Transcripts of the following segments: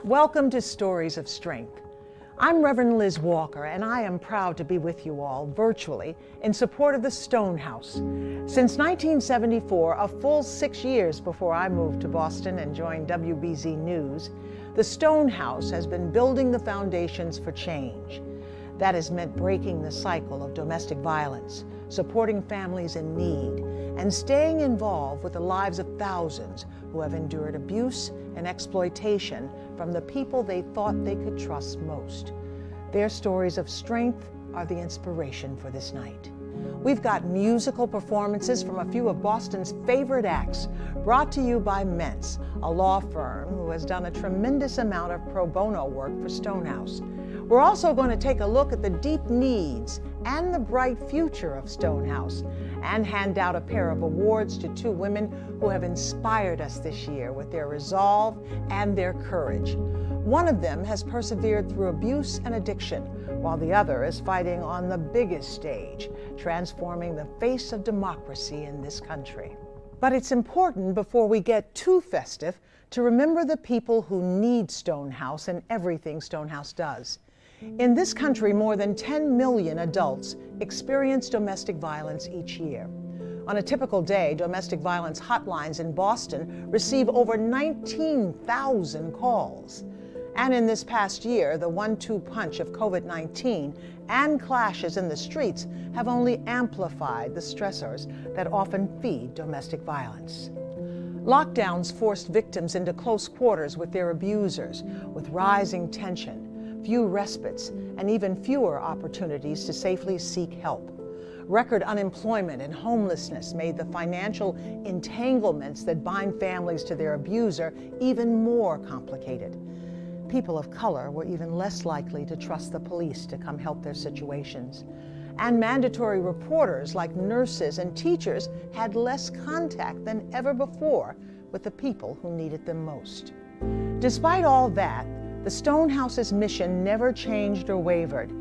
Welcome to Stories of Strength. I'm Reverend Liz Walker, and I am proud to be with you all virtually in support of the Stonehouse. Since 1974, a full 6 years before I moved to Boston and joined WBZ News, the Stonehouse has been building the foundations for change. That has meant breaking the cycle of domestic violence, supporting families in need, and staying involved with the lives of thousands who have endured abuse and exploitation from the people they thought they could trust most. Their stories of strength are the inspiration for this night. We've got musical performances from a few of Boston's favorite acts, brought to you by Mentz, a law firm who has done a tremendous amount of pro bono work for Stonehouse. We're also going to take a look at the deep needs and the bright future of Stonehouse, and hand out a pair of awards to two women who have inspired us this year with their resolve and their courage. One of them has persevered through abuse and addiction, while the other is fighting on the biggest stage, transforming the face of democracy in this country. But it's important, before we get too festive, to remember the people who need Stonehouse and everything Stonehouse does. In this country, more than 10 million adults experience domestic violence each year. On a typical day, domestic violence hotlines in Boston receive over 19,000 calls. And in this past year, the 1-2 punch of COVID-19 and clashes in the streets have only amplified the stressors that often feed domestic violence. Lockdowns forced victims into close quarters with their abusers, with rising tension, few respites, and even fewer opportunities to safely seek help. Record unemployment and homelessness made the financial entanglements that bind families to their abuser even more complicated. People of color were even less likely to trust the police to come help their situations. And mandatory reporters like nurses and teachers had less contact than ever before with the people who needed them most. Despite all that, the Stonehouse's mission never changed or wavered.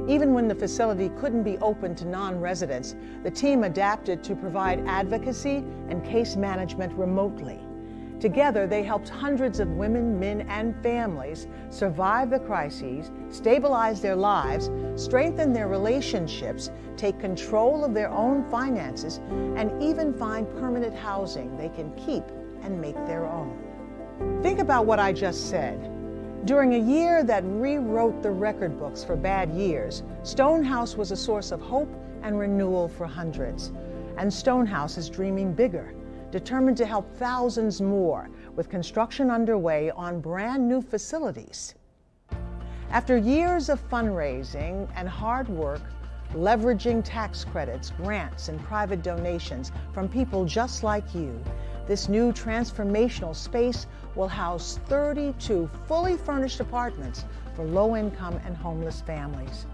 Even when the facility couldn't be open to non-residents, the team adapted to provide advocacy and case management remotely. Together, they helped hundreds of women, men, and families survive the crises, stabilize their lives, strengthen their relationships, take control of their own finances, and even find permanent housing they can keep and make their own. Think about what I just said. During a year that rewrote the record books for bad years, Stonehouse was a source of hope and renewal for hundreds. And Stonehouse is dreaming bigger, determined to help thousands more, with construction underway on brand new facilities. After years of fundraising and hard work, leveraging tax credits, grants, and private donations from people just like you, this new transformational space will house 32 fully furnished apartments for low-income and homeless families.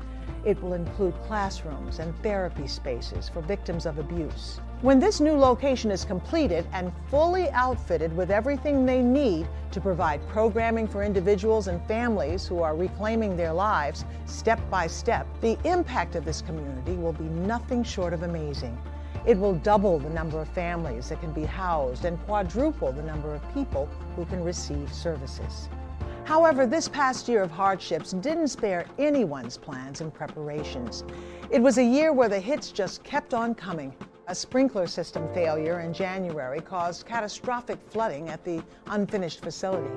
It will include classrooms and therapy spaces for victims of abuse. When this new location is completed and fully outfitted with everything they need to provide programming for individuals and families who are reclaiming their lives step by step, the impact of this community will be nothing short of amazing. It will double the number of families that can be housed and quadruple the number of people who can receive services. However, this past year of hardships didn't spare anyone's plans and preparations. It was a year where the hits just kept on coming. A sprinkler system failure in January caused catastrophic flooding at the unfinished facility.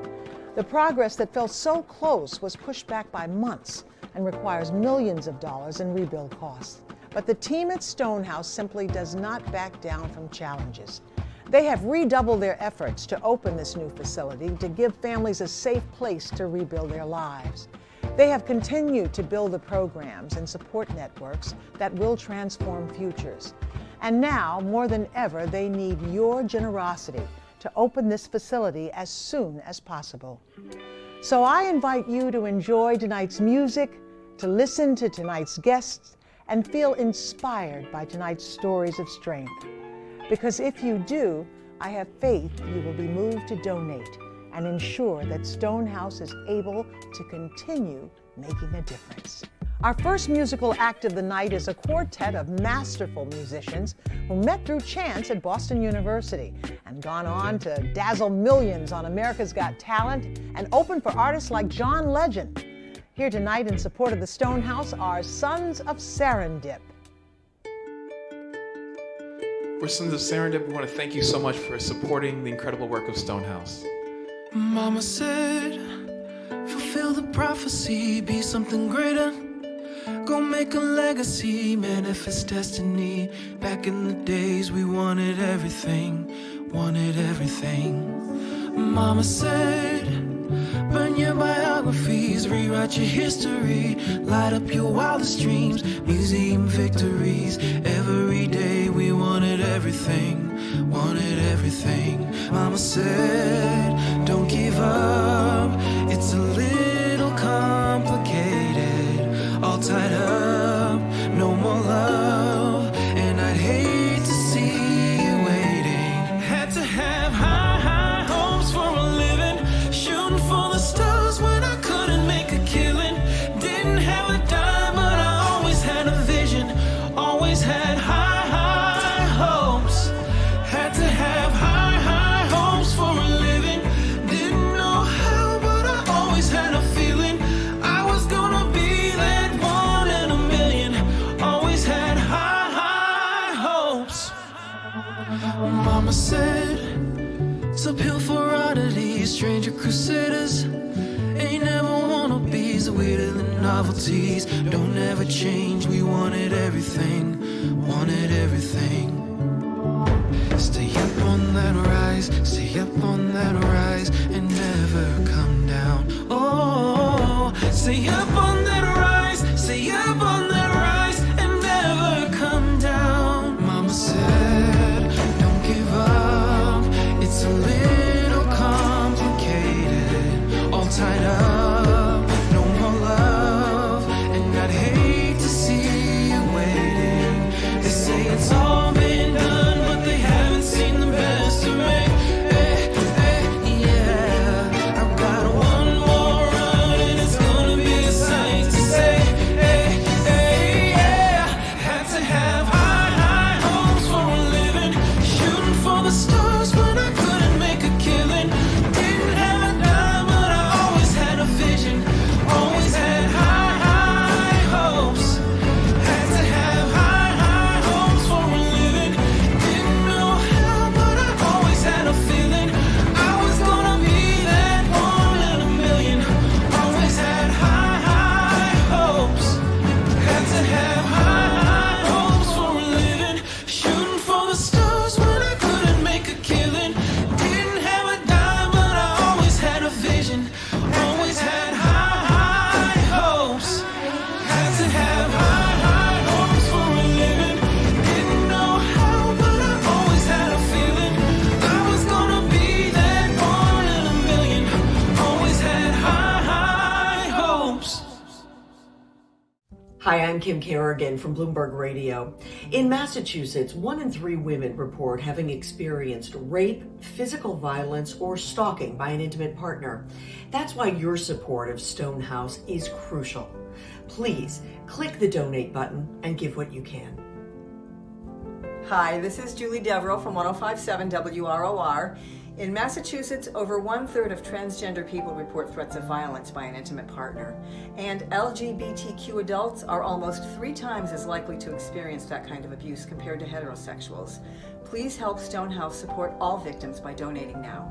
The progress that felt so close was pushed back by months and requires millions of dollars in rebuild costs. But the team at Stonehouse simply does not back down from challenges. They have redoubled their efforts to open this new facility to give families a safe place to rebuild their lives. They have continued to build the programs and support networks that will transform futures. And now, more than ever, they need your generosity to open this facility as soon as possible. So I invite you to enjoy tonight's music, to listen to tonight's guests, and feel inspired by tonight's stories of strength. Because if you do, I have faith you will be moved to donate and ensure that Stonehouse is able to continue making a difference. Our first musical act of the night is a quartet of masterful musicians who met through chance at Boston University and gone on to dazzle millions on America's Got Talent and open for artists like John Legend. Here tonight in support of the Stonehouse are Sons of Serendip. We're Sons of Serendip. We want to thank you so much for supporting the incredible work of Stonehouse. Mama said, fulfill the prophecy, be something greater. Go make a legacy, manifest destiny. Back in the days we wanted everything, wanted everything. Mama said, burn your biographies, rewrite your history, light up your wildest dreams, museum victories. Every day we wanted everything, wanted everything. Mama said, don't give up, it's a little complicated, all tied up, no more love, and I'd hate to see you waiting. Had to have high hopes for a living, shooting for the stars when I couldn't make a killing. Didn't have a dime, but I always had a vision, always had high hopes. Had to have high hopes for a living. Didn't know how, but I always had a feeling I was gonna be that one in a million. Always had high hopes. Mama said, it's uphill for oddities, stranger crusaders. Ain't never wannabes, weirder than novelties. Don't ever change, we wanted everything, wanted everything. Stay up on that rise, stay up on that rise, and never come down. Oh, stay up on that rise, stay up on that rise, and never come down. Mama said, don't give up, it's a little complicated, all tied up, no more love, and I'd hate to see you waiting. They say it's all been done, but they haven't seen the best of me. Yeah, I've got one more run, and it's gonna be a sight to say. Yeah, had to have high hopes for a living, shooting for the stars when I couldn't make a killing. Didn't have a dime, but I always had a vision, always had high hopes. Had to have high hopes for a living. Didn't know how, but I always had a feeling I was gonna be that one in a million. Always had high hopes. Had to have high hopes for a living, shooting for the stars when I couldn't make a killing. Didn't have a dime, but I always had a vision, always had high hopes. Had to have high hopes for a living. Didn't know how, but I always had a feeling I was gonna be that one in a million. Always had high hopes. Hi, I'm Kim Kerrigan from Bloomberg Radio. In Massachusetts, 1 in 3 women report having experienced rape, physical violence, or stalking by an intimate partner. That's why your support of Stonehouse is crucial. Please click the donate button and give what you can. Hi, this is Julie Devereaux from 105.7 WROR. In Massachusetts, over 1/3 of transgender people report threats of violence by an intimate partner. And LGBTQ adults are almost 3 times as likely to experience that kind of abuse compared to heterosexuals. Please help Stonehouse support all victims by donating now.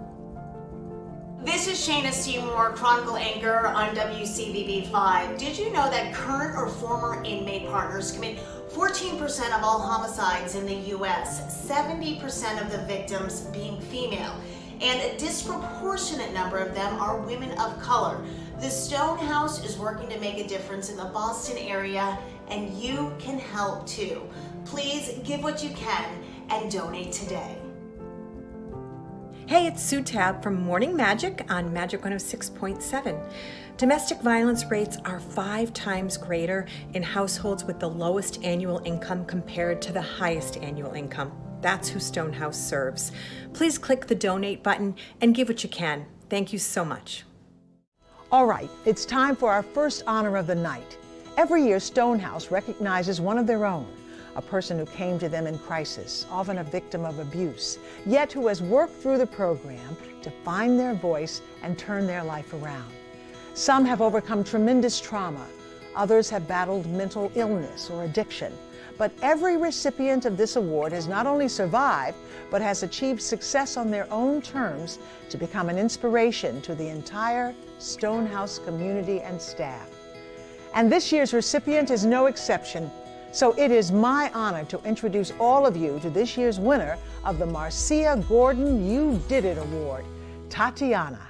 This is Shayna Seymour, Chronicle anchor on WCVB5. Did you know that current or former inmate partners commit 14% of all homicides in the U.S., 70% of the victims being female, and a disproportionate number of them are women of color? The Stonehouse is working to make a difference in the Boston area, and you can help too. Please give what you can and donate today. Hey, it's Sue Tabb from Morning Magic on Magic 106.7. Domestic violence rates are 5 times greater in households with the lowest annual income compared to the highest annual income. That's who Stonehouse serves. Please click the donate button and give what you can. Thank you so much. All right, it's time for our first honor of the night. Every year, Stonehouse recognizes one of their own, a person who came to them in crisis, often a victim of abuse, yet who has worked through the program to find their voice and turn their life around. Some have overcome tremendous trauma. Others have battled mental illness or addiction. But every recipient of this award has not only survived, but has achieved success on their own terms to become an inspiration to the entire Stonehouse community and staff. And this year's recipient is no exception. So it is my honor to introduce all of you to this year's winner of the Marcia Gordon You Did It Award, Tatiana.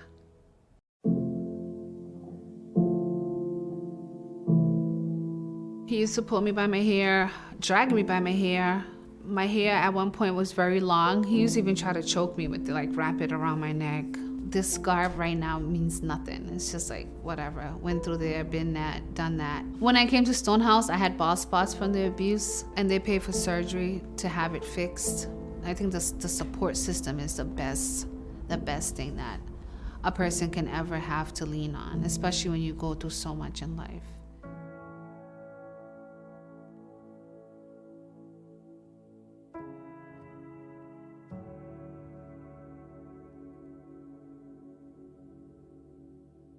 He used to pull me by my hair, drag me by my hair. My hair at one point was very long. He used to even try to choke me with wrap it around my neck. This scarf right now means nothing. It's just like, whatever. Went through there, been that, done that. When I came to Stonehouse, I had bald spots from the abuse, and they paid for surgery to have it fixed. I think the support system is the best thing that a person can ever have to lean on, especially when you go through so much in life.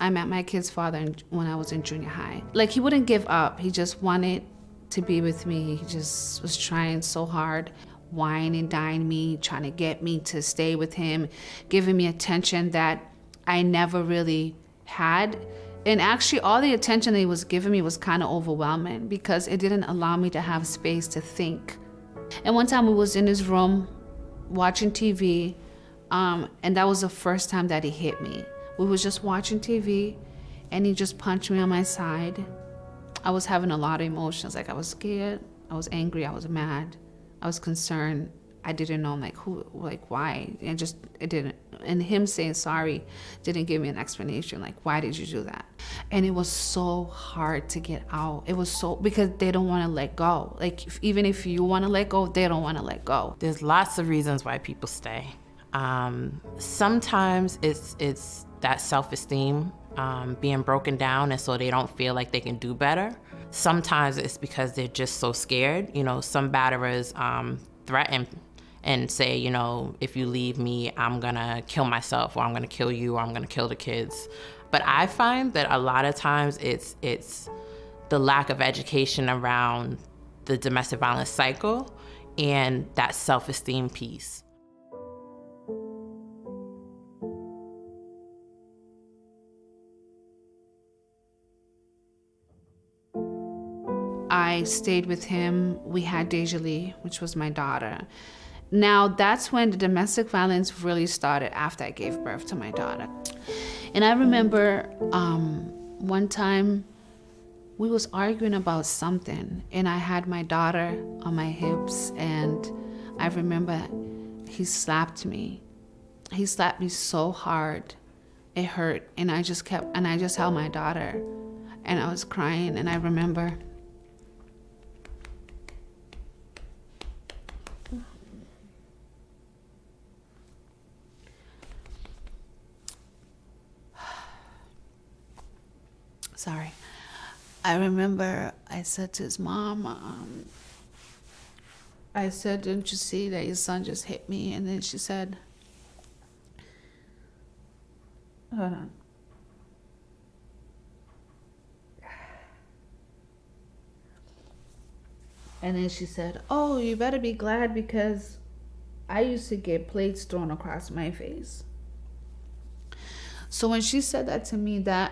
I met my kid's father when I was in junior high. Like, he wouldn't give up. He just wanted to be with me. He just was trying so hard, wine and dine me, trying to get me to stay with him, giving me attention that I never really had. And actually, all the attention that he was giving me was kind of overwhelming because it didn't allow me to have space to think. And one time we was in his room watching TV, and that was the first time that he hit me. We was just watching TV, and he just punched me on my side. I was having a lot of emotions. Like, I was scared, I was angry, I was mad, I was concerned. I didn't know why, and it didn't. And him saying sorry didn't give me an explanation. Like, why did you do that? And it was so hard to get out. It was because they don't want to let go. Like, even if you want to let go, they don't want to let go. There's lots of reasons why people stay. Sometimes it's that self-esteem being broken down, and so they don't feel like they can do better. Sometimes it's because they're just so scared. You know, some batterers threaten and say, you know, if you leave me, I'm gonna kill myself, or I'm gonna kill you, or I'm gonna kill the kids. But I find that a lot of times it's the lack of education around the domestic violence cycle and that self-esteem piece. I stayed with him. We had Deja Lee, which was my daughter. Now, that's when the domestic violence really started, after I gave birth to my daughter. And I remember one time we was arguing about something, and I had my daughter on my hips, and I remember he slapped me. He slapped me so hard, it hurt, and I just held my daughter, and I was crying, and I remember I remember I said to his mom, I said, "Didn't you see that your son just hit me?" And then she said, hold on. And then she said, "Oh, you better be glad, because I used to get plates thrown across my face." So when she said that to me, that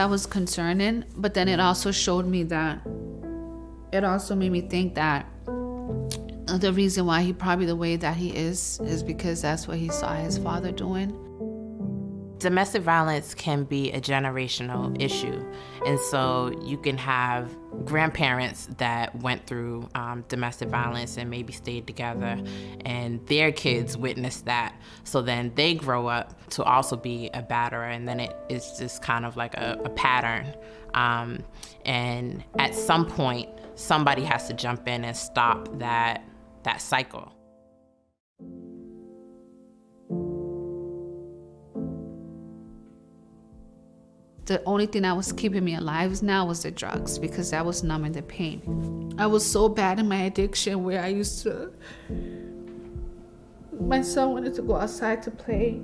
was concerning, but then it also showed me that, it also made me think that the reason why he probably the way that he is because that's what he saw his father doing. Domestic violence can be a generational issue. And so you can have grandparents that went through domestic violence and maybe stayed together, and their kids witnessed that. So then they grow up to also be a batterer, and then it's just kind of like a pattern. And at some point, somebody has to jump in and stop that cycle. The only thing that was keeping me alive now was the drugs, because that was numbing the pain. I was so bad in my addiction where my son wanted to go outside to play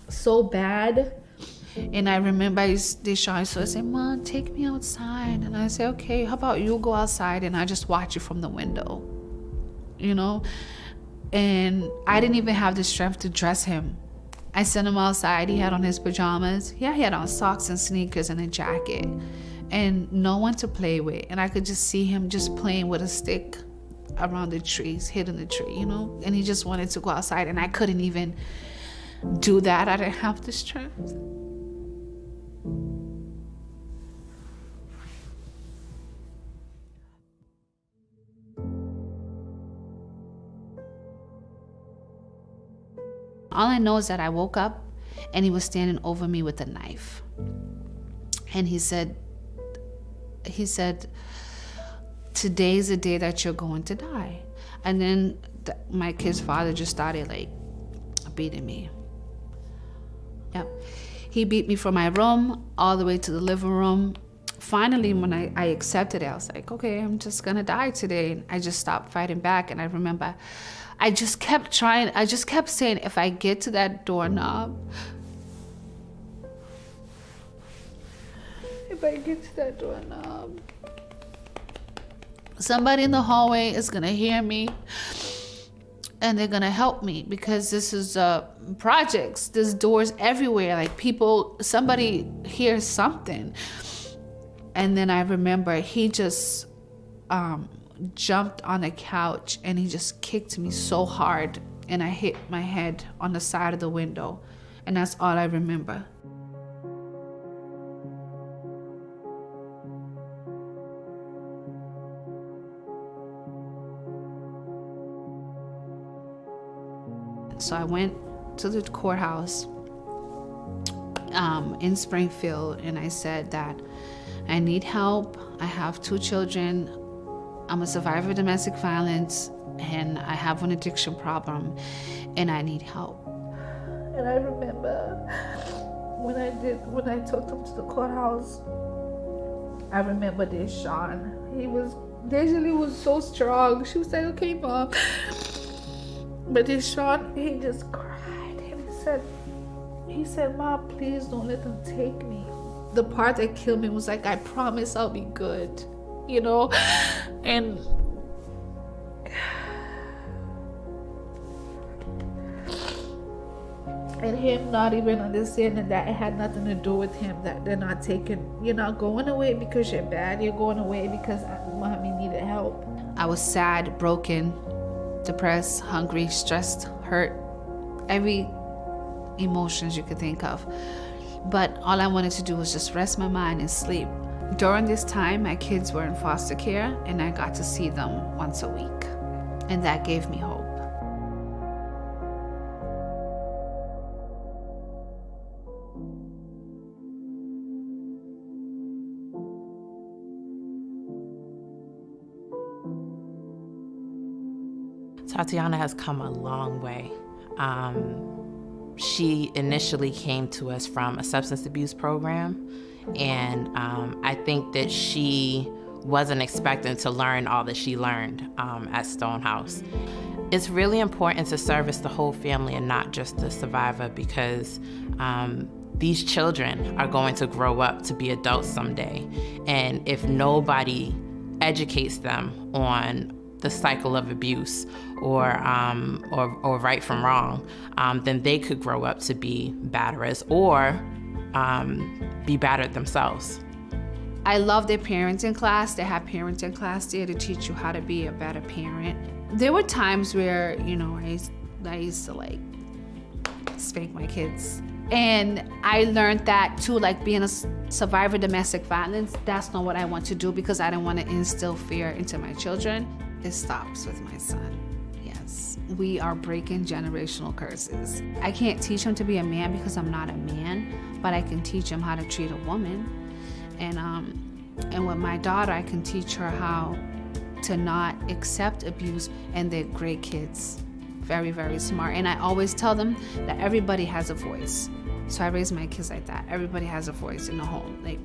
so bad. And I remember Deshaun used to say, Mom, take me outside. And I say, okay, how about you go outside and I just watch you from the window, you know? And I didn't even have the strength to dress him. I sent him outside. He had on his pajamas. Yeah, he had on socks and sneakers and a jacket and no one to play with. And I could just see him just playing with a stick around the trees, hitting the tree, you know? And he just wanted to go outside and I couldn't even do that. I didn't have the strength. All I know is that I woke up and he was standing over me with a knife. And he said, today's the day that you're going to die. And then my kid's father just started like beating me. Yep. He beat me from my room all the way to the living room. Finally, when I accepted it, I was like, okay, I'm just gonna die today. And I just stopped fighting back. And I remember I just kept trying. I just kept saying, if I get to that doorknob, somebody in the hallway is gonna hear me and they're gonna help me, because this is projects. There's doors everywhere. Like somebody hears something. And then I remember he just jumped on the couch and he just kicked me so hard and I hit my head on the side of the window. And that's all I remember. So I went to the courthouse in Springfield and I said that I need help. I have 2 children. I'm a survivor of domestic violence and I have an addiction problem and I need help. And I remember when I took him to the courthouse, I remember Deshaun. Deja was so strong. She was like, okay, Mom. But Deshaun, he just cried and he said, Mom, please don't let them take me. The part that killed me was like, I promise I'll be good, you know? And him not even understanding that it had nothing to do with him, that they're not you're not going away because you're bad, you're going away because Mommy needed help. I was sad, broken, depressed, hungry, stressed, hurt, every emotions you could think of. But all I wanted to do was just rest my mind and sleep. During this time, my kids were in foster care and I got to see them once a week. And that gave me hope. Tatiana has come a long way. She initially came to us from a substance abuse program, and I think that she wasn't expecting to learn all that she learned at Stonehouse. It's really important to service the whole family and not just the survivor, because these children are going to grow up to be adults someday, and if nobody educates them on the cycle of abuse or right from wrong, then they could grow up to be batterers or be battered themselves. I love their parenting class. They have parenting class there to teach you how to be a better parent. There were times where, you know, I used to like spank my kids. And I learned that too, like being a survivor of domestic violence, that's not what I want to do, because I don't want to instill fear into my children. It stops with my son. Yes, we are breaking generational curses. I can't teach him to be a man because I'm not a man, but I can teach him how to treat a woman. And with my daughter, I can teach her how to not accept abuse, and they're great kids, very, very smart. And I always tell them that everybody has a voice. So I raise my kids like that. Everybody has a voice in the home. Like,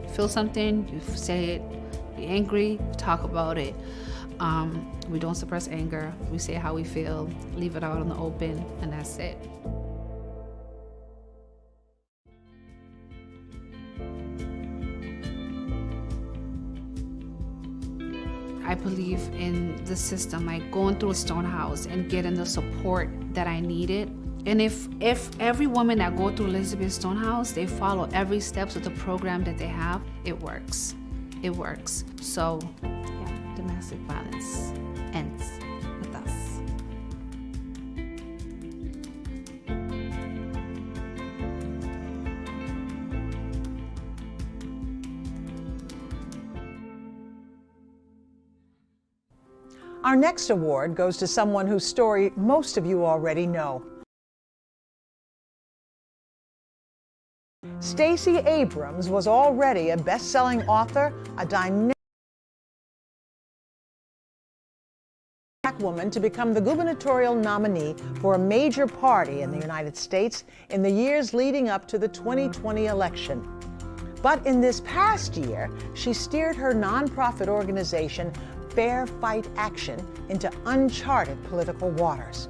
you feel something, you say it. Be angry, talk about it. We don't suppress anger. We say how we feel, leave it out in the open, and that's it. I believe in the system, like going through a Stonehouse and getting the support that I needed. And if every woman that go through Elizabeth Stonehouse, they follow every steps of the program that they have, it works. It works. So, yeah, domestic violence ends with us. Our next award goes to someone whose story most of you already know. Stacey Abrams was already a best-selling author, a dynamic black woman to become the gubernatorial nominee for a major party in the United States in the years leading up to the 2020 election. But in this past year, she steered her nonprofit organization, Fair Fight Action, into uncharted political waters.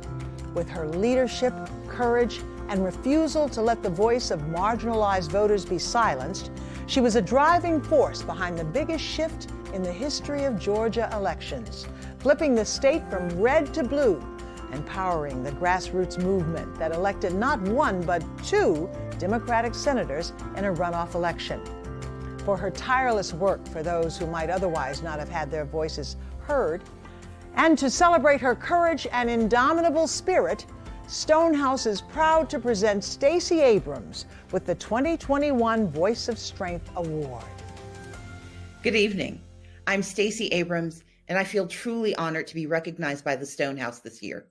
With her leadership, courage, and refusal to let the voice of marginalized voters be silenced, she was a driving force behind the biggest shift in the history of Georgia elections, flipping the state from red to blue and powering the grassroots movement that elected not one but 2 Democratic senators in a runoff election. For her tireless work for those who might otherwise not have had their voices heard, and to celebrate her courage and indomitable spirit, Stonehouse is proud to present Stacy Abrams with the 2021 Voice of Strength Award. Good evening. I'm Stacy Abrams, and I feel truly honored to be recognized by the Stonehouse this year.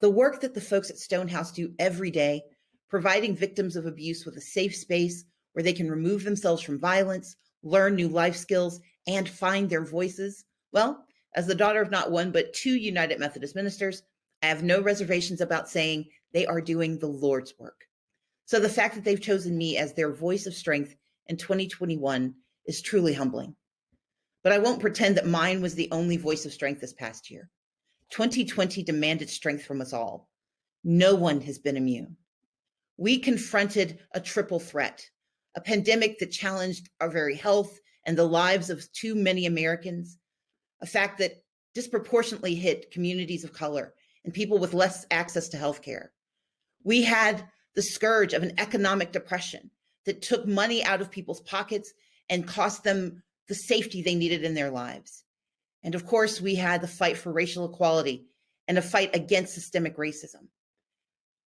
The work that the folks at Stonehouse do every day, providing victims of abuse with a safe space where they can remove themselves from violence, learn new life skills, and find their voices. Well, as the daughter of not one but 2 United Methodist ministers, I have no reservations about saying they are doing the Lord's work. So the fact that they've chosen me as their voice of strength in 2021 is truly humbling. But I won't pretend that mine was the only voice of strength this past year. 2020 demanded strength from us all. No one has been immune. We confronted a triple threat, a pandemic that challenged our very health and the lives of too many Americans, a fact that disproportionately hit communities of color and people with less access to health care. We had the scourge of an economic depression that took money out of people's pockets and cost them the safety they needed in their lives. And of course, we had the fight for racial equality and a fight against systemic racism.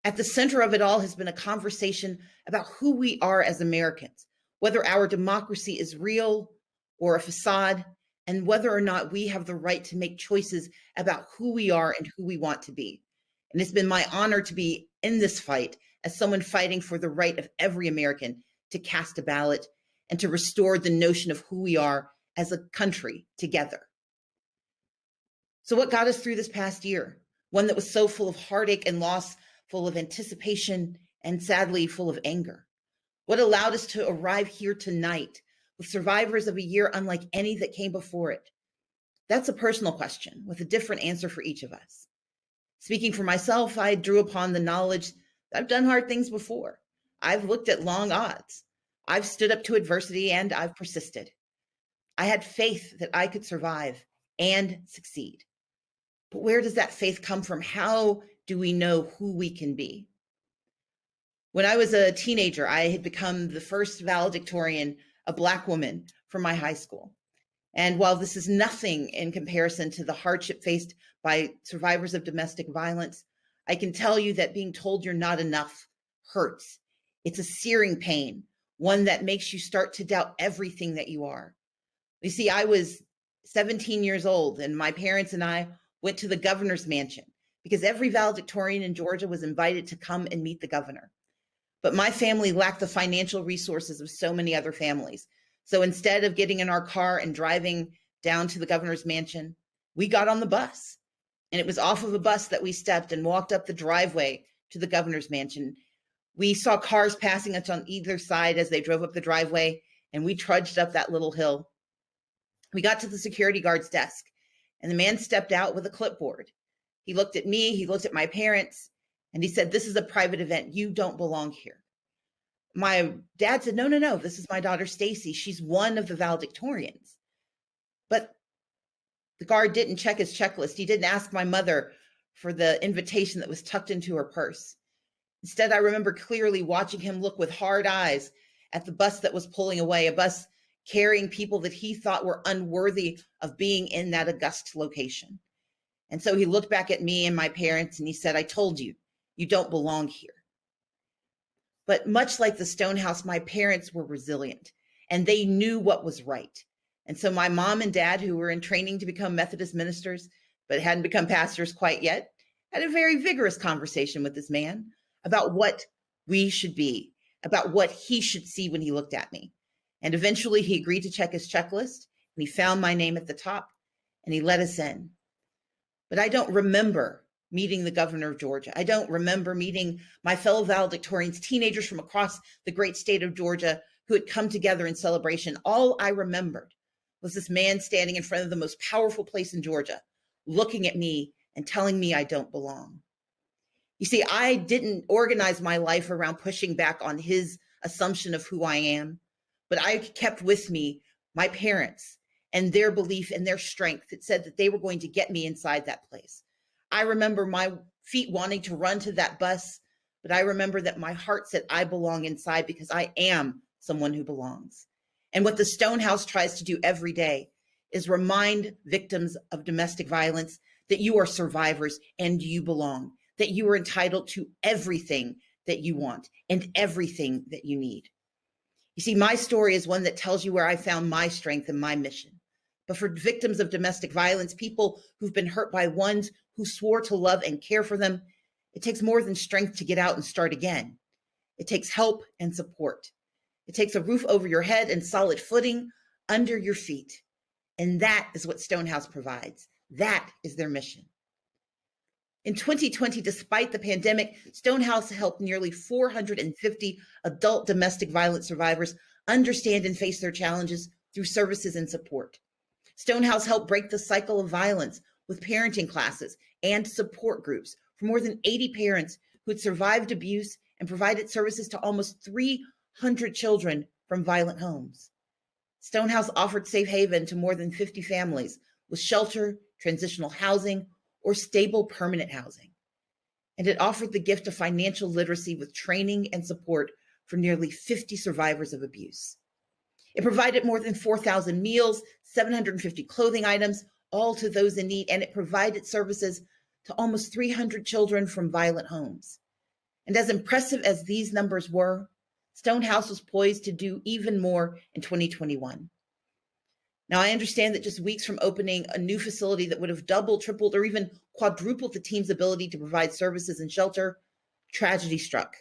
At the center of it all has been a conversation about who we are as Americans, whether our democracy is real or a facade, and whether or not we have the right to make choices about who we are and who we want to be. And it's been my honor to be in this fight as someone fighting for the right of every American to cast a ballot and to restore the notion of who we are as a country together. So what got us through this past year? One that was so full of heartache and loss, full of anticipation, and sadly full of anger. What allowed us to arrive here tonight with survivors of a year unlike any that came before it? That's a personal question with a different answer for each of us. Speaking for myself, I drew upon the knowledge that I've done hard things before. I've looked at long odds. I've stood up to adversity and I've persisted. I had faith that I could survive and succeed. But where does that faith come from? How do we know who we can be? When I was a teenager, I had become the first valedictorian, a Black woman, from my high school. And while this is nothing in comparison to the hardship faced by survivors of domestic violence, I can tell you that being told you're not enough hurts. It's a searing pain, one that makes you start to doubt everything that you are. You see, I was 17 years old, and my parents and I went to the governor's mansion because every valedictorian in Georgia was invited to come and meet the governor. But my family lacked the financial resources of so many other families. So instead of getting in our car and driving down to the governor's mansion, we got on the bus. And it was off of a bus that we stepped and walked up the driveway to the governor's mansion, We saw cars passing us on either side as they drove up the driveway, and we trudged up that little hill. We got to the security guard's desk, and the man stepped out with a clipboard. He looked at me, he looked at my parents, and he said, "This is a private event. You don't belong here." My dad said, no, this is my daughter, Stacy. She's one of the valedictorians. But the guard didn't check his checklist. He didn't ask my mother for the invitation that was tucked into her purse. Instead, I remember clearly watching him look with hard eyes at the bus that was pulling away, a bus carrying people that he thought were unworthy of being in that august location. And so he looked back at me and my parents and he said, "I told you, you don't belong here." But much like the Stonehouse, my parents were resilient and they knew what was right. And so my mom and dad, who were in training to become Methodist ministers, but hadn't become pastors quite yet, had a very vigorous conversation with this man about what we should be, about what he should see when he looked at me. And eventually he agreed to check his checklist and he found my name at the top and he let us in. But I don't remember meeting the governor of Georgia. I don't remember meeting my fellow valedictorians, teenagers from across the great state of Georgia who had come together in celebration. All I remembered was this man standing in front of the most powerful place in Georgia, looking at me and telling me I don't belong. You see, I didn't organize my life around pushing back on his assumption of who I am, but I kept with me my parents and their belief and their strength that said that they were going to get me inside that place. I remember my feet wanting to run to that bus, but I remember that my heart said I belong inside because I am someone who belongs. And what the Stonehouse tries to do every day is remind victims of domestic violence that you are survivors and you belong, that you are entitled to everything that you want and everything that you need. You see, my story is one that tells you where I found my strength and my mission. But for victims of domestic violence, people who've been hurt by ones who swore to love and care for them, it takes more than strength to get out and start again. It takes help and support. It takes a roof over your head and solid footing under your feet. And that is what Stonehouse provides. That is their mission. In 2020, despite the pandemic, Stonehouse helped nearly 450 adult domestic violence survivors understand and face their challenges through services and support. Stonehouse helped break the cycle of violence with parenting classes and support groups for more than 80 parents who had survived abuse and provided services to almost 300 children from violent homes. Stonehouse offered safe haven to more than 50 families with shelter, transitional housing, or stable permanent housing. And it offered the gift of financial literacy with training and support for nearly 50 survivors of abuse. It provided more than 4,000 meals, 750 clothing items, all to those in need, and it provided services to almost 300 children from violent homes. And as impressive as these numbers were, Stonehouse was poised to do even more in 2021. Now, I understand that just weeks from opening a new facility that would have doubled, tripled, or even quadrupled the team's ability to provide services and shelter, tragedy struck.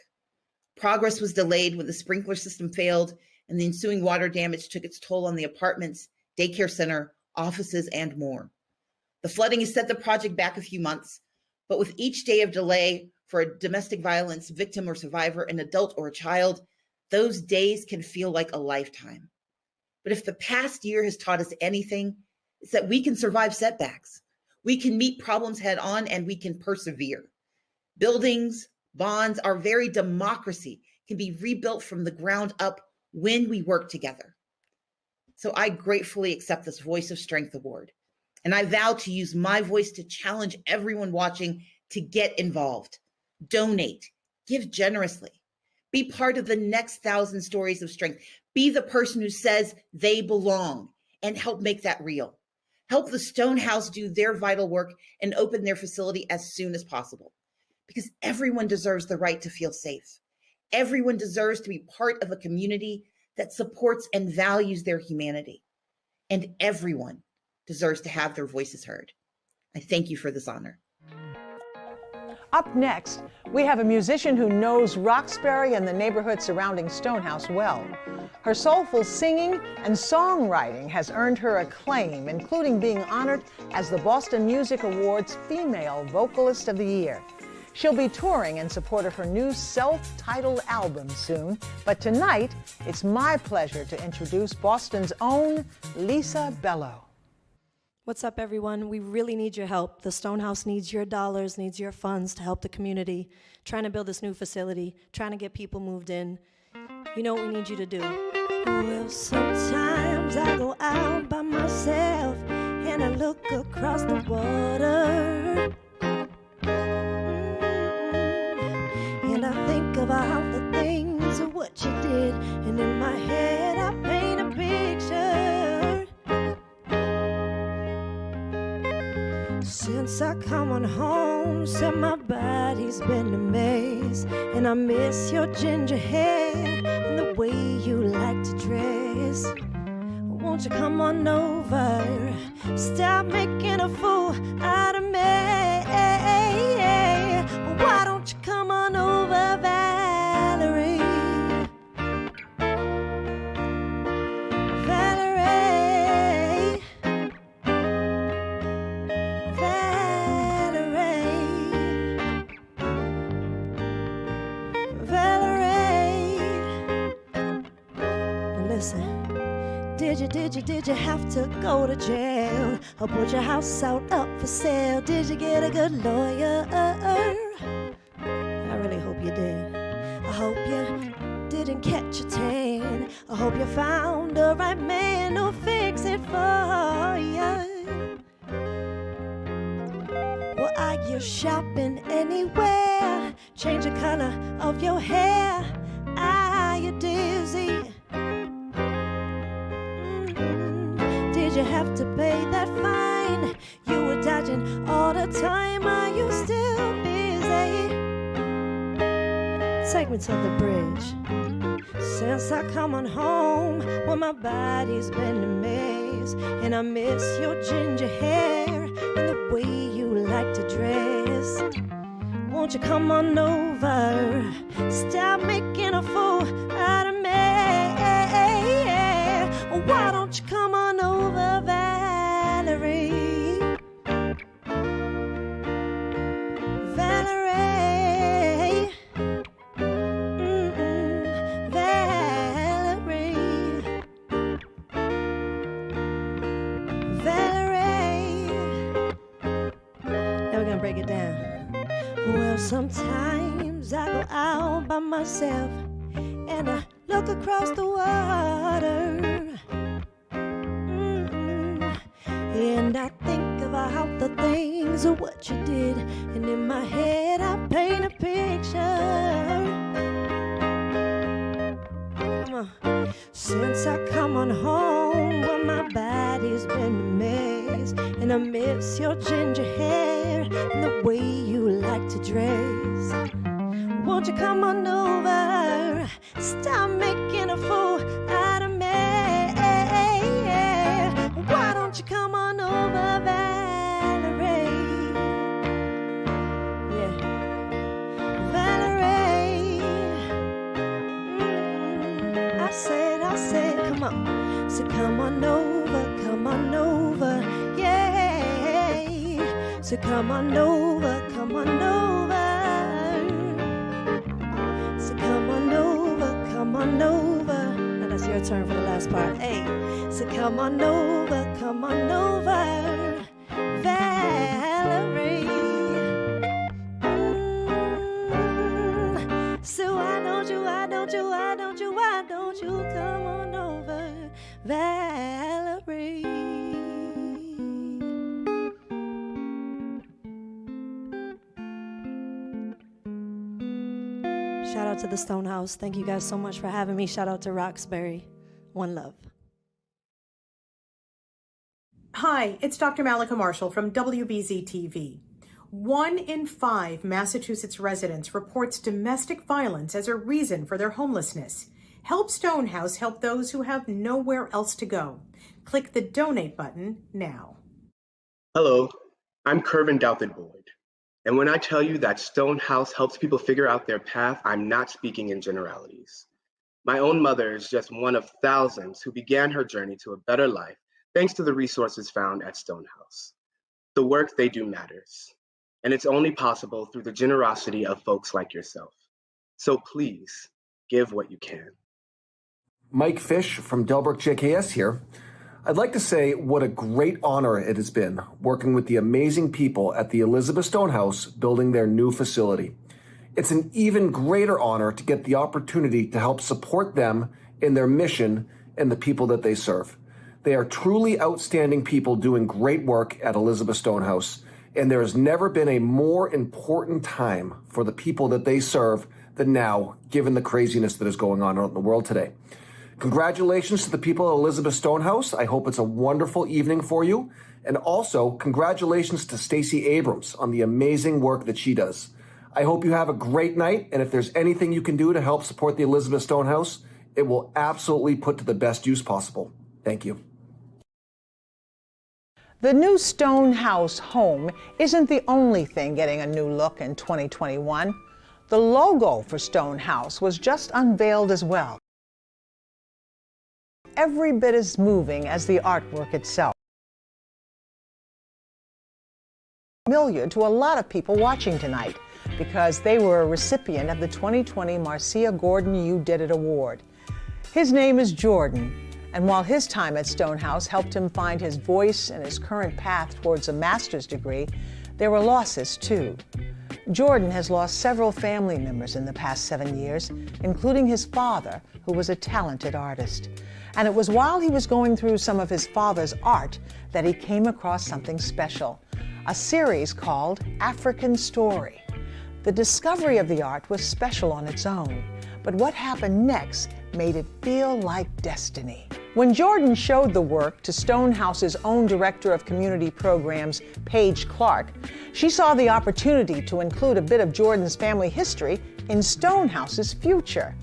Progress was delayed when the sprinkler system failed and the ensuing water damage took its toll on the apartments, daycare center, offices, and more. The flooding has set the project back a few months, but with each day of delay for a domestic violence victim or survivor, an adult or a child, those days can feel like a lifetime. But if the past year has taught us anything, it's that we can survive setbacks. We can meet problems head on and we can persevere. Buildings, bonds, our very democracy can be rebuilt from the ground up when we work together. So I gratefully accept this Voice of Strength award. And I vow to use my voice to challenge everyone watching to get involved, donate, give generously, be part of the next 1,000 stories of strength. Be the person who says they belong and help make that real. Help the Stonehouse do their vital work and open their facility as soon as possible. Because everyone deserves the right to feel safe. Everyone deserves to be part of a community that supports and values their humanity. And everyone deserves to have their voices heard. I thank you for this honor. Up next, we have a musician who knows Roxbury and the neighborhood surrounding Stonehouse well. Her soulful singing and songwriting has earned her acclaim, including being honored as the Boston Music Awards Female Vocalist of the Year. She'll be touring in support of her new self-titled album soon. But tonight, it's my pleasure to introduce Boston's own Lisa Bello. What's up, everyone? We really need your help. The Stonehouse needs your dollars, needs your funds to help the community, trying to build this new facility, trying to get people moved in. You know what we need you to do. Well, sometimes I go out by myself and I look across the water. And I think about the things of what you did, and in my head I paint a picture. Since I come on home, said my body's been a maze, and I miss your ginger hair and the way you like to dress. Won't you come on over, stop making a fool out of me. Why don't you come on over, Valerie? Valerie, Valerie. Now listen. Did you have to go to jail or put your house out up for sale? Did you get a good lawyer? I really hope you did. I hope you didn't catch a tan. I hope you found the right man who'll fix it for you. Well, are you shopping anywhere? Change the color of your hair. Are you dizzy? Did you have to pay that fine? You were dodging all the time. Are you still busy? Take me to the bridge. Since I come on home, well, my body's been a maze, and I miss your ginger hair and the way you like to dress. Won't you come on over, stop making a fool out of me. Why don't you come on over, Valerie? Valerie, Valerie, Valerie. Now we're gonna break it down. Well, sometimes I go out by myself and I look across the water. And I think about the things of what you did, and in my head I paint a picture. Come on. Since I come on home, well, my body's been a maze, and I miss your ginger hair and the way you like to dress. Won't you come on over, stop making a fool out of me. Why don't you come on over, Valerie? Yeah, Valerie. I said, come on. So come on over, yeah. So come on over. So come on over. Now that's your turn for the last part. Hey, so come on over, Valerie. So why don't you come on over, Valerie? Shout out to the Stonehouse. Thank you guys so much for having me. Shout out to Roxbury. One love. Hi, it's Dr. Malika Marshall from WBZ TV. 1 in 5 Massachusetts residents reports domestic violence as a reason for their homelessness. Help Stonehouse help those who have nowhere else to go. Click the donate button now. Hello, I'm Kervin Douthit-Boyd. And when I tell you that Stonehouse helps people figure out their path, I'm not speaking in generalities. My own mother is just one of thousands who began her journey to a better life thanks to the resources found at Stonehouse. The work they do matters. And it's only possible through the generosity of folks like yourself. So please, give what you can. Mike Fish from Delbrook JKS here. I'd like to say what a great honor it has been working with the amazing people at the Elizabeth Stonehouse building their new facility. It's an even greater honor to get the opportunity to help support them in their mission and the people that they serve. They are truly outstanding people doing great work at Elizabeth Stonehouse, and there has never been a more important time for the people that they serve than now, given the craziness that is going on in the world today. Congratulations to the people at Elizabeth Stonehouse. I hope it's a wonderful evening for you. And also, congratulations to Stacy Abrams on the amazing work that she does. I hope you have a great night, and if there's anything you can do to help support the Elizabeth Stonehouse, it will absolutely put to the best use possible. Thank you. The new Stonehouse home isn't the only thing getting a new look in 2021. The logo for Stonehouse was just unveiled as well. Every bit as moving as the artwork itself. Familiar to a lot of people watching tonight because they were a recipient of the 2020 Marcia Gordon You Did It Award. His name is Jordan, and while his time at Stonehouse helped him find his voice and his current path towards a master's degree, there were losses too. Jordan has lost several family members in the past 7 years, including his father, who was a talented artist. And it was while he was going through some of his father's art that he came across something special, a series called African Story. The discovery of the art was special on its own, but what happened next made it feel like destiny. When Jordan showed the work to Stonehouse's own Director of Community Programs, Paige Clark, she saw the opportunity to include a bit of Jordan's family history in Stonehouse's future.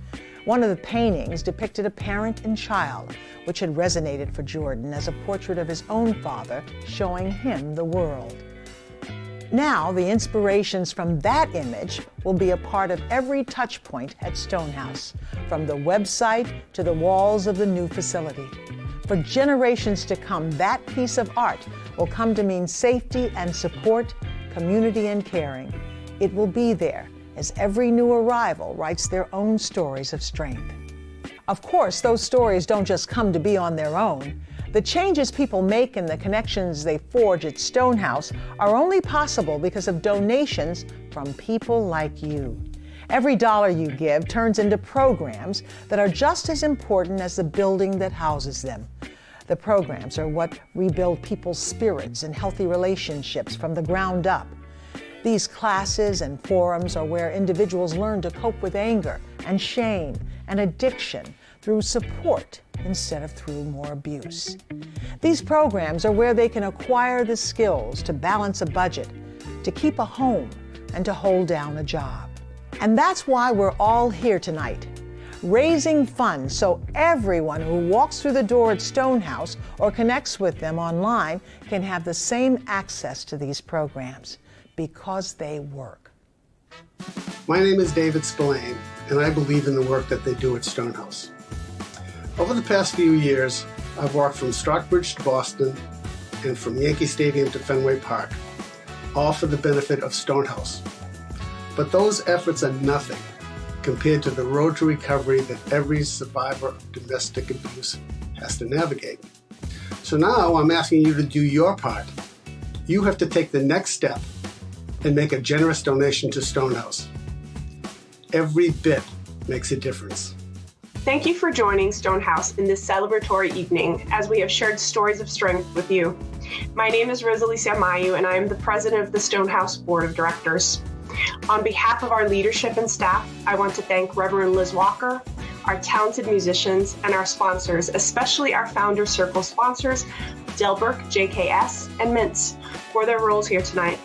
One of the paintings depicted a parent and child, which had resonated for Jordan as a portrait of his own father, showing him the world. Now, the inspirations from that image will be a part of every touch point at Stonehouse, from the website to the walls of the new facility. For generations to come, that piece of art will come to mean safety and support, community and caring. It will be there as every new arrival writes their own stories of strength. Of course, those stories don't just come to be on their own. The changes people make and the connections they forge at Stonehouse are only possible because of donations from people like you. Every dollar you give turns into programs that are just as important as the building that houses them. The programs are what rebuild people's spirits and healthy relationships from the ground up. These classes and forums are where individuals learn to cope with anger and shame and addiction through support instead of through more abuse. These programs are where they can acquire the skills to balance a budget, to keep a home, and to hold down a job. And that's why we're all here tonight, raising funds so everyone who walks through the door at Stonehouse or connects with them online can have the same access to these programs, because they work. My name is David Spelaine, and I believe in the work that they do at Stonehouse. Over the past few years, I've walked from Stockbridge to Boston and from Yankee Stadium to Fenway Park, all for the benefit of Stonehouse. But those efforts are nothing compared to the road to recovery that every survivor of domestic abuse has to navigate. So now I'm asking you to do your part. You have to take the next step and make a generous donation to Stonehouse. Every bit makes a difference. Thank you for joining Stonehouse in this celebratory evening as we have shared stories of strength with you. My name is Rosalie Samayu and I am the president of the Stonehouse Board of Directors. On behalf of our leadership and staff, I want to thank Reverend Liz Walker, our talented musicians, and our sponsors, especially our Founder Circle sponsors, Delbrook, JKS, and Mintz, for their roles here tonight.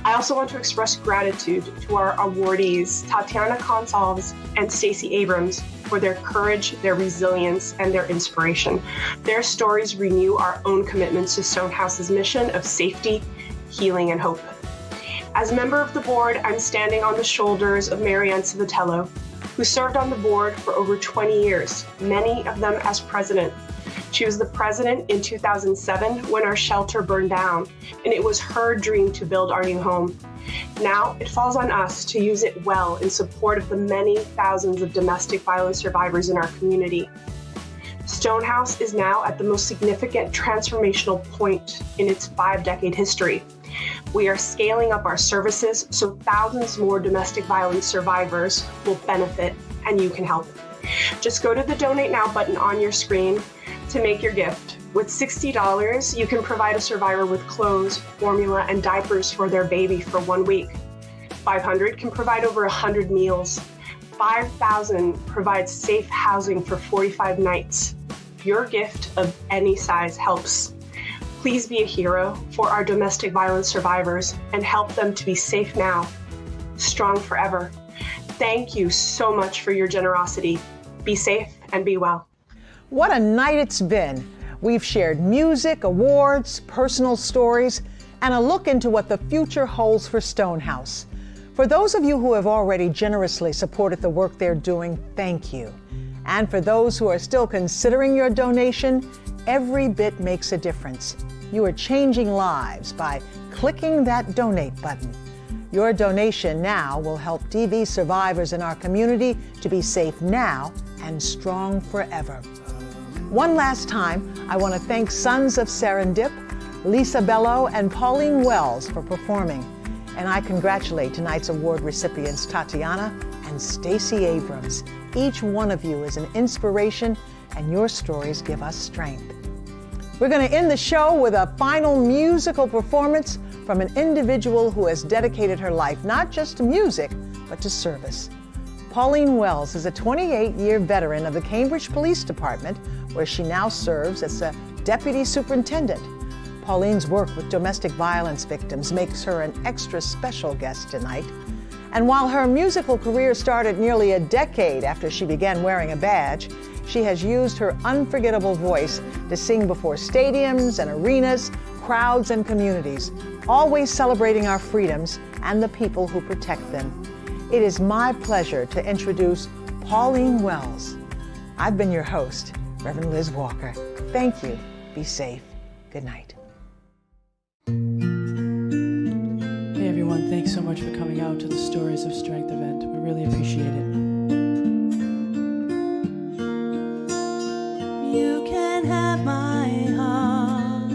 I also want to express gratitude to our awardees, Tatiana Consalves and Stacy Abrams, for their courage, their resilience, and their inspiration. Their stories renew our own commitments to Stonehouse's mission of safety, healing, and hope. As a member of the board, I'm standing on the shoulders of Marianne Civitello, who served on the board for over 20 years, many of them as president. She was the president in 2007 when our shelter burned down, and it was her dream to build our new home. Now it falls on us to use it well in support of the many thousands of domestic violence survivors in our community. Stonehouse is now at the most significant transformational point in its 5-decade history. We are scaling up our services so thousands more domestic violence survivors will benefit, and you can help. Just go to the Donate Now button on your screen to make your gift. With $60, you can provide a survivor with clothes, formula, and diapers for their baby for 1 week. $500 can provide over 100 meals. $5,000 provides safe housing for 45 nights. Your gift of any size helps. Please be a hero for our domestic violence survivors and help them to be safe now, strong forever. Thank you so much for your generosity. Be safe and be well. What a night it's been. We've shared music, awards, personal stories, and a look into what the future holds for Stonehouse. For those of you who have already generously supported the work they're doing, thank you. And for those who are still considering your donation, every bit makes a difference. You are changing lives by clicking that donate button. Your donation now will help DV survivors in our community to be safe now and strong forever. One last time, I want to thank Sons of Serendip, Lisa Bello, and Pauline Wells for performing. And I congratulate tonight's award recipients, Tatiana and Stacy Abrams. Each one of you is an inspiration, and your stories give us strength. We're going to end the show with a final musical performance from an individual who has dedicated her life not just to music, but to service. Pauline Wells is a 28-year veteran of the Cambridge Police Department, where she now serves as a deputy superintendent. Pauline's work with domestic violence victims makes her an extra special guest tonight. And while her musical career started nearly a decade after she began wearing a badge, she has used her unforgettable voice to sing before stadiums and arenas, crowds and communities, always celebrating our freedoms and the people who protect them. It is my pleasure to introduce Pauline Wells. I've been your host, Reverend Liz Walker. Thank you. Be safe. Good night. Hey everyone, thanks so much for coming out to the Stories of Strength event. We really appreciate it. You can have my heart,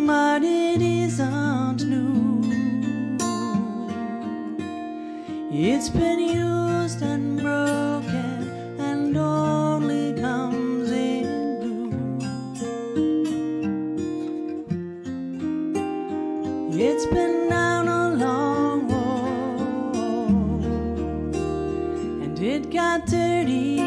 but it isn't new. It's been used and broken and only comes in blue. It's been down a long road and it got dirty.